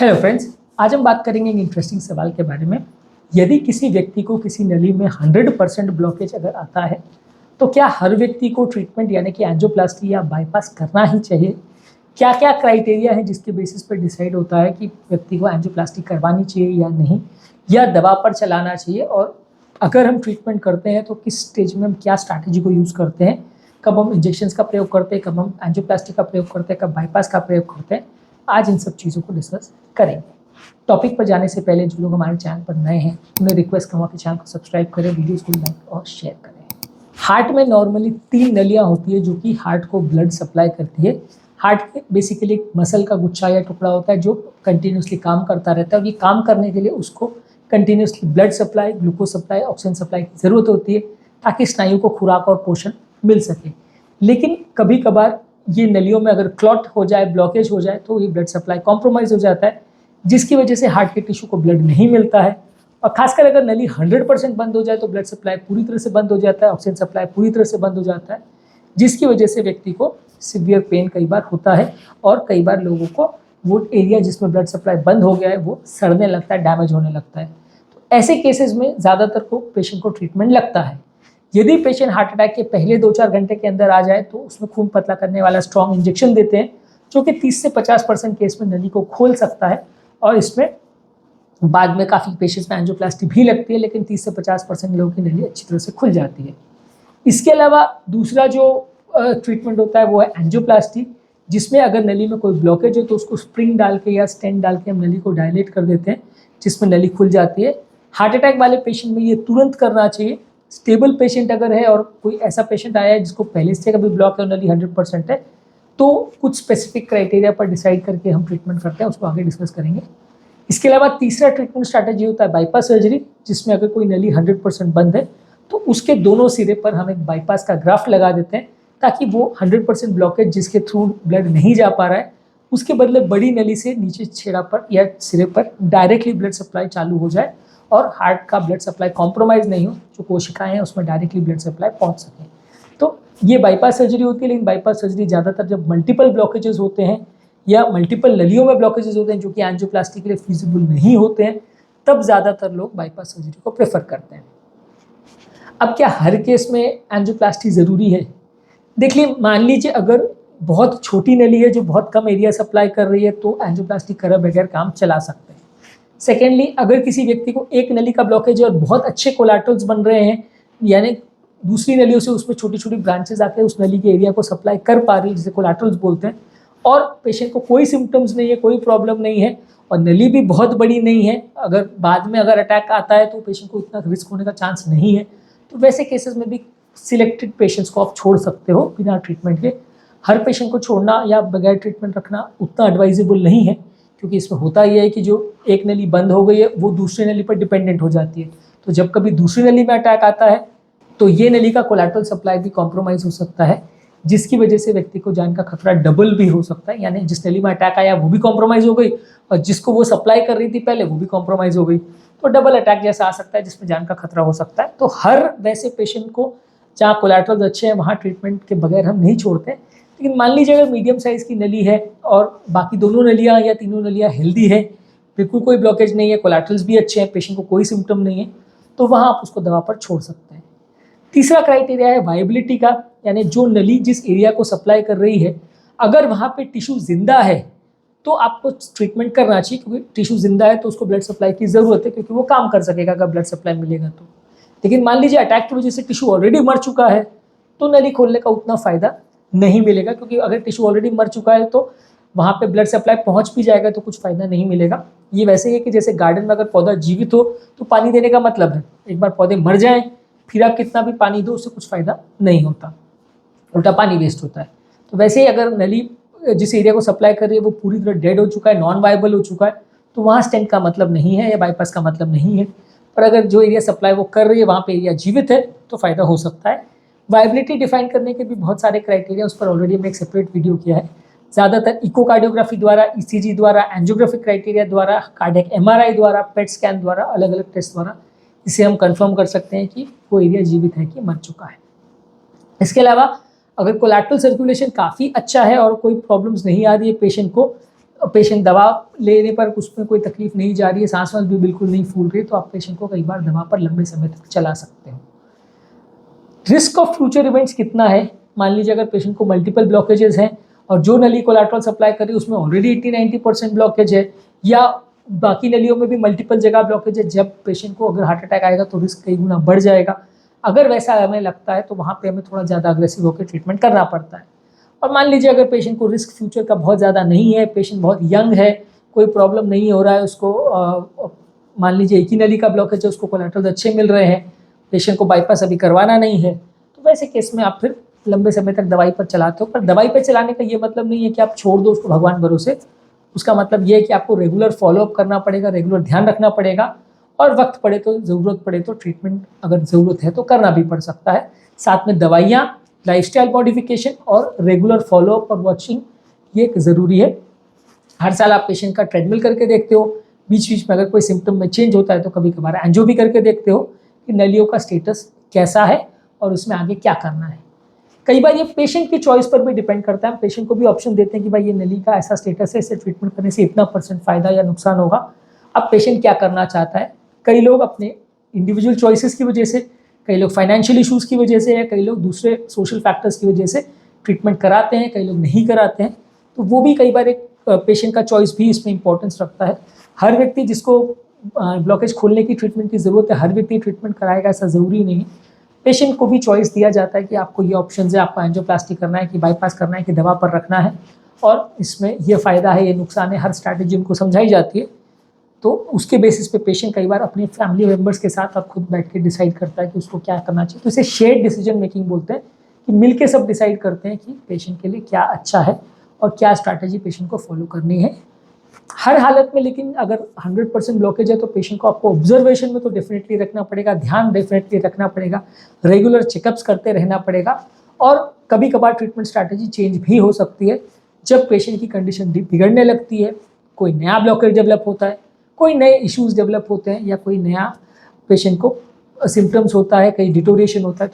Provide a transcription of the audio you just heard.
Hello friends, आज हम बात करेंगे एक इंटरेस्टिंग सवाल के बारे में। यदि किसी व्यक्ति को किसी नली में 100% ब्लॉकेज अगर आता है तो क्या हर व्यक्ति को ट्रीटमेंट यानी कि एंजियोप्लास्टी या बाईपास करना ही चाहिए? क्या क्या क्राइटेरिया है जिसके बेसिस पर डिसाइड होता है कि व्यक्ति को एंजियोप्लास्टी करवानी चाहिए या नहीं, या दवा पर चलाना चाहिए? और अगर हम ट्रीटमेंट करते हैं तो किस स्टेज में हम क्या स्ट्रैटेजी को यूज़ करते हैं, कब हम इंजेक्शंस का प्रयोग करते हैं, कब हम एंजियोप्लास्टी का प्रयोग करते हैं, कब बाईपास का प्रयोग करते हैं, आज इन सब चीज़ों को डिस्कस करेंगे। टॉपिक पर जाने से पहले जो लोग हमारे चैनल पर नए हैं उन्हें रिक्वेस्ट करूँगा कि चैनल को सब्सक्राइब करें, वीडियोस को लाइक और शेयर करें। हार्ट में नॉर्मली 3 नलियाँ होती है जो कि हार्ट को ब्लड सप्लाई करती है। हार्ट बेसिकली एक मसल का गुच्छा या टुकड़ा होता है जो कंटिन्यूसली काम करता रहता है, और ये काम करने के लिए उसको continuously blood supply, glucose supply, oxygen supply की ज़रूरत होती है ताकि स्नायु को खुराक और पोषण मिल सके। लेकिन कभी कभार ये नलियों में अगर क्लॉट हो जाए, ब्लॉकेज हो जाए, तो ये ब्लड सप्लाई कॉम्प्रोमाइज़ हो जाता है, जिसकी वजह से हार्ट के टिश्यू को ब्लड नहीं मिलता है। और खासकर अगर नली 100% बंद हो जाए तो ब्लड सप्लाई पूरी तरह से बंद हो जाता है, ऑक्सीजन सप्लाई पूरी तरह से बंद हो जाता है, जिसकी वजह से व्यक्ति को सीवियर पेन कई बार होता है, और कई बार लोगों को वो एरिया जिसमें ब्लड सप्लाई बंद हो गया है वो सड़ने लगता है, डैमेज होने लगता है। तो ऐसे केसेस में ज़्यादातर को पेशेंट को ट्रीटमेंट लगता है। यदि पेशेंट हार्ट अटैक के पहले 2-4 घंटे के अंदर आ जाए तो उसमें खून पतला करने वाला स्ट्रॉन्ग इंजेक्शन देते हैं, जो कि 30 से 50% केस में नली को खोल सकता है, और इसमें बाद में काफ़ी पेशेंट्स में एंजियोप्लास्टी भी लगती है, लेकिन 30 से 50% लोगों की नली अच्छी तरह से खुल जाती है। इसके अलावा दूसरा जो ट्रीटमेंट होता है वो है एंजियोप्लास्टी, जिसमें अगर नली में कोई ब्लॉकेज है तो उसको स्प्रिंग डाल के या स्टेंट डाल के हम नली को डायलेट कर देते हैं, जिसमें नली खुल जाती है। हार्ट अटैक वाले पेशेंट में ये तुरंत करना चाहिए। स्टेबल पेशेंट अगर है और कोई ऐसा पेशेंट आया है जिसको पहले से कभी ब्लॉक है और नली 100% है, तो कुछ स्पेसिफिक क्राइटेरिया पर डिसाइड करके हम ट्रीटमेंट करते हैं, उसको आगे डिस्कस करेंगे। इसके अलावा तीसरा ट्रीटमेंट स्ट्रैटेजी होता है बाईपास सर्जरी, जिसमें अगर कोई नली 100% बंद है तो उसके दोनों सिरे पर हम एक बाईपास का ग्राफ्ट लगा देते हैं, ताकि वो 100% ब्लॉकेज जिसके थ्रू ब्लड नहीं जा पा रहा है, उसके बदले बड़ी नली से नीचे छेड़ा पर या सिरे पर डायरेक्टली ब्लड सप्लाई चालू हो जाए और हार्ट का ब्लड सप्लाई कॉम्प्रोमाइज़ नहीं हो, जो कोशिकाएं हैं उसमें डायरेक्टली ब्लड सप्लाई पहुंच सके। तो ये बाईपास सर्जरी होती है, लेकिन बाईपास सर्जरी ज़्यादातर जब मल्टीपल ब्लॉकेजेस होते हैं या मल्टीपल नलियों में ब्लॉकेजेस होते हैं जो कि एंजियोप्लास्टी के लिए फिजिबल नहीं होते हैं, तब ज़्यादातर लोग बाईपास सर्जरी को प्रेफर करते हैं। अब क्या हर केस में एंजियोप्लास्टी ज़रूरी है? देखिए, मान लीजिए अगर बहुत छोटी नली है जो बहुत कम एरिया सप्लाई कर रही है तो एंजियोप्लास्टी करे बगैर काम चला सकते हैं। सेकेंडली, अगर किसी व्यक्ति को एक नली का ब्लॉकेज है और बहुत अच्छे कोलैटरल्स बन रहे हैं, यानी दूसरी नलियों से उसमें छोटी छोटी ब्रांचेस आके उस नली के एरिया को सप्लाई कर पा रही है, जिसे कोलैटरल्स बोलते हैं, और पेशेंट को कोई सिम्टम्स नहीं है, कोई प्रॉब्लम नहीं है, और नली भी बहुत बड़ी नहीं है, अगर बाद में अगर अटैक आता है तो पेशेंट को इतना रिस्क होने का चांस नहीं है, तो वैसे केसेस में भी सिलेक्टेड पेशेंट्स को आप छोड़ सकते हो बिना ट्रीटमेंट के। हर पेशेंट को छोड़ना या बगैर ट्रीटमेंट रखना उतना एडवाइजेबल नहीं है, क्योंकि इसमें होता यह है कि जो एक नली बंद हो गई है वो दूसरी नली पर डिपेंडेंट हो जाती है। तो जब कभी दूसरी नली में अटैक आता है तो ये नली का कोलैटरल सप्लाई भी कॉम्प्रोमाइज़ हो सकता है, जिसकी वजह से व्यक्ति को जान का खतरा डबल भी हो सकता है। यानी जिस नली में अटैक आया वो भी कॉम्प्रोमाइज़ हो गई, और जिसको वो सप्लाई कर रही थी पहले वो भी कॉम्प्रोमाइज़ हो गई, तो डबल अटैक जैसा आ सकता है, जिसमें जान का खतरा हो सकता है। तो हर वैसे पेशेंट को जहाँ कोलैटरल्स अच्छे हैं वहाँ ट्रीटमेंट के बगैर हम नहीं छोड़ते। लेकिन मान लीजिए अगर मीडियम साइज़ की नली है और बाकी दोनों नलियाँ या तीनों नलियाँ हेल्दी है, बिल्कुल कोई ब्लॉकेज नहीं है, कोलैटरल्स भी अच्छे हैं, पेशेंट को कोई सिम्टम नहीं है, तो वहाँ आप उसको दवा पर छोड़ सकते हैं। तीसरा क्राइटेरिया है वायबिलिटी का, यानी जो नली जिस एरिया को सप्लाई कर रही है, अगर वहाँ पे टिश्यू जिंदा है तो आपको ट्रीटमेंट करना चाहिए, क्योंकि टिश्यू जिंदा है तो उसको ब्लड सप्लाई की ज़रूरत है, क्योंकि वो काम कर सकेगा अगर ब्लड सप्लाई मिलेगा तो। लेकिन मान लीजिए अटैक की वजह से टिश्यू ऑलरेडी मर चुका है तो नली खोलने का उतना फ़ायदा नहीं मिलेगा, क्योंकि अगर टिश्यू ऑलरेडी मर चुका है तो वहाँ पे ब्लड सप्लाई पहुँच भी जाएगा तो कुछ फ़ायदा नहीं मिलेगा। ये वैसे ही है कि जैसे गार्डन में अगर पौधा जीवित हो तो पानी देने का मतलब है, एक बार पौधे मर जाएं फिर आप कितना भी पानी दो उससे कुछ फ़ायदा नहीं होता, उल्टा पानी वेस्ट होता है। तो वैसे ही अगर नली जिस एरिया को सप्लाई कर रही है वो पूरी तरह डेड हो चुका है, नॉन वायबल हो चुका है, तो वहाँ स्टेंट का मतलब नहीं है या बाईपास का मतलब नहीं है। पर अगर जो एरिया सप्लाई वो कर रही है वहाँ पे एरिया जीवित है तो फ़ायदा हो सकता है। वायबिलिटी डिफाइन करने के भी बहुत सारे क्राइटेरिया, उस पर ऑलरेडी हमने एक सेपरेट वीडियो किया है। ज़्यादातर इकोकार्डियोग्राफी द्वारा, ईसीजी द्वारा, एंजियोग्राफिक क्राइटेरिया द्वारा, कार्डियक एमआरआई द्वारा, पेट स्कैन द्वारा, अलग अलग टेस्ट द्वारा इसे हम कंफर्म कर सकते हैं कि वो एरिया जीवित है कि मर चुका है। इसके अलावा अगर कोलैटरल सर्कुलेशन काफ़ी अच्छा है और कोई प्रॉब्लम्स नहीं आ रही है पेशेंट को, पेशेंट दवा लेने पर उसमें कोई तकलीफ नहीं जा रही है, सांस वास भी बिल्कुल नहीं फूल रही, तो आप पेशेंट को कई बार दवा पर लंबे समय तक चला सकते हो। रिस्क ऑफ फ्यूचर इवेंट्स कितना है? मान लीजिए अगर पेशेंट को मल्टीपल ब्लॉकेजेस हैं और जो नली कोलैटरल सप्लाई कर रही है उसमें ऑलरेडी 80-90% ब्लॉकेज है, या बाकी नलियों में भी मल्टीपल जगह ब्लॉकेज है, जब पेशेंट को अगर हार्ट अटैक आएगा तो रिस्क कई गुना बढ़ जाएगा। अगर वैसा हमें लगता है तो वहाँ पे हमें थोड़ा ज़्यादा अग्रेसिव होकर ट्रीटमेंट करना पड़ता है। और मान लीजिए अगर पेशेंट को रिस्क फ्यूचर का बहुत ज़्यादा नहीं है, पेशेंट बहुत यंग है, कोई प्रॉब्लम नहीं हो रहा है उसको, मान लीजिए एक ही नली का ब्लॉकेज है, उसको कोलैटरल अच्छे मिल रहे हैं, पेशेंट को बाईपास अभी करवाना नहीं है, तो वैसे केस में आप फिर लंबे समय तक दवाई पर चलाते हो। पर दवाई पर चलाने का ये मतलब नहीं है कि आप छोड़ दो उसको भगवान भरोसे। उसका मतलब ये है कि आपको रेगुलर फॉलोअप करना पड़ेगा, रेगुलर ध्यान रखना पड़ेगा, और वक्त पड़े तो ज़रूरत पड़े तो ट्रीटमेंट अगर ज़रूरत है तो करना भी पड़ सकता है। साथ में दवाइयाँ, लाइफस्टाइल मॉडिफिकेशन और रेगुलर फॉलोअप और वॉचिंग ये ज़रूरी है। हर साल आप पेशेंट का ट्रेडमिल करके देखते हो, बीच बीच में अगर कोई सिम्टम में चेंज होता है तो कभी कभार एंजियो भी करके देखते हो कि नलियों का स्टेटस कैसा है और उसमें आगे क्या करना है। कई बार ये पेशेंट की चॉइस पर भी डिपेंड करता है, पेशेंट को भी ऑप्शन देते हैं कि भाई ये नली का ऐसा स्टेटस है, इसे ट्रीटमेंट करने से इतना % फ़ायदा या नुकसान होगा। अब पेशेंट क्या करना चाहता है, कई लोग अपने इंडिविजुअल चॉइसेस की वजह से, कई लोग फाइनेंशियल इशूज़ की वजह से, या कई लोग दूसरे सोशल फैक्टर्स की वजह से ट्रीटमेंट कराते हैं, कई लोग नहीं कराते हैं। तो वो भी कई बार एक पेशेंट का चॉइस भी इसमें इंपॉर्टेंस रखता है। हर व्यक्ति जिसको ब्लॉकेज खोलने की ट्रीटमेंट की ज़रूरत है, हर व्यक्ति ट्रीटमेंट कराएगा ऐसा ज़रूरी नहीं है। पेशेंट को भी चॉइस दिया जाता है कि आपको ये ऑप्शन है, आपको एंजियोप्लास्टी करना है कि बाईपास करना है कि दवा पर रखना है, और इसमें ये फ़ायदा है, ये नुकसान है, हर स्ट्रैटेजी उनको समझाई जाती है। तो उसके बेसिस पे पेशेंट कई बार अपने फैमिली मेम्बर्स के साथ अब खुद बैठ के डिसाइड करता है कि उसको क्या करना चाहिए। तो इसे शेयर्ड डिसीजन मेकिंग बोलते हैं, कि मिलके सब डिसाइड करते हैं कि पेशेंट के लिए क्या अच्छा है और क्या स्ट्रैटेजी पेशेंट को फॉलो करनी है हर हालत में। लेकिन अगर 100% ब्लॉकेज है तो पेशेंट को आपको ऑब्जर्वेशन में तो डेफिनेटली रखना पड़ेगा, ध्यान डेफिनेटली रखना पड़ेगा, रेगुलर चेकअप्स करते रहना पड़ेगा, और कभी कभार ट्रीटमेंट स्ट्रैटेजी चेंज भी हो सकती है जब पेशेंट की कंडीशन बिगड़ने लगती है, कोई नया ब्लॉकेज डेवलप होता है, कोई नए इश्यूज़ डेवलप होते हैं, या कोई नया पेशेंट को सिम्टम्स होता है, कहीं डिटोरिएशन होता है।